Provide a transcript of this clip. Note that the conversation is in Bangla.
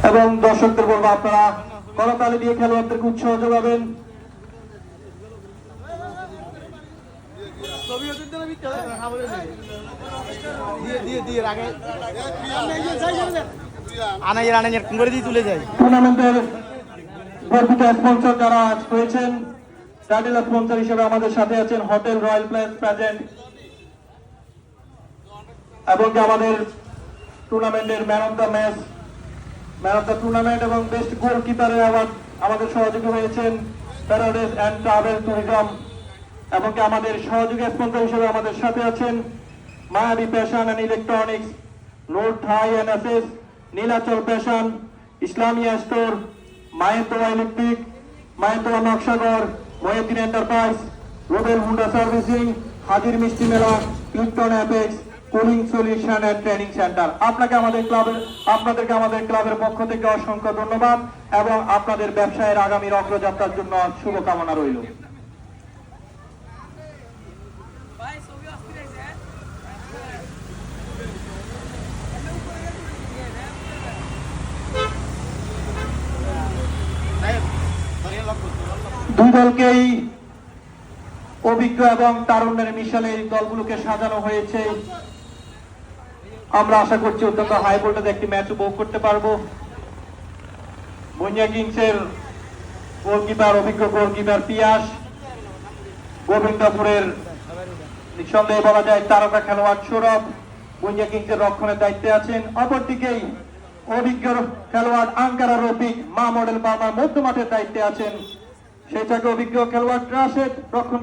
এবং দর্শকদের বলবো আপনারা করতালি দিয়ে খেলোয়াড়দেরকে উৎসাহ যোগাবেন। টুর্নামেন্টের গর্বিত স্পন্সর যারা আজ হয়েছেন, টাইটেল স্পন্সর হিসেবে আমাদের সাথে আছেন হোটেল রয়্যাল প্লেস প্রেজেন্ট, এবং আমাদের টুর্নামেন্টের man of the match, man of the tournament এবং বেস্ট গোলকিপারের অ্যাওয়ার্ড আমাদের সহযোগী হয়েছেন প্যারাডাইস অ্যান্ড ট্রাভেল ট্যুরিজম, এবং আমাদের সহযোগী স্পন্সর হিসেবে আমাদের সাথে আছেন মায়াবী ফ্যাশন অ্যান্ড ইলেকট্রনিক্স, নোট থাই and SS, Nilachal fashion, Islamia store, Mahendra electric, Mahendra নকশাগর, Mohiuddin enterprise, Rubel Honda servicing, হাজির মিষ্টি মেলা, Clipton apex, cooling solution and training centre. আপনাদেরকে আমাদের ক্লাবের পক্ষ থেকে অসংখ্য ধন্যবাদ এবং আপনাদের ব্যবসায়ের আগামীর অগ্রযাত্রার জন্য শুভকামনা রইল। দুই দলকেই অভিজ্ঞ এবং তারুণ্যের মিশালে এই দলগুলোকে সাজানো হয়েছে। আমরা আশা করছি অত্যন্ত হাই ভোল্টেজ একটি ম্যাচ উপভোগ করতে পারবো। বনিয়া কিংসের গোলকিপার, অভিজ্ঞ গোলকিপার পিয়াস, গোবিন্দপুরের নিঃসন্দেহে বলা যায় তারকা খেলোয়াড় সৌরভ বনিয়া কিংসের রক্ষণের দায়িত্বে আছেন। অপরদিকেই অভিজ্ঞ খেলোয়াড় আঙ্কারা রফিক মা মডেল বার্মার মধ্যমাঠের দায়িত্বে আছেন। সেই থেকে অভিজ্ঞ খেলোয়াড় রাশেদ রক্ষণ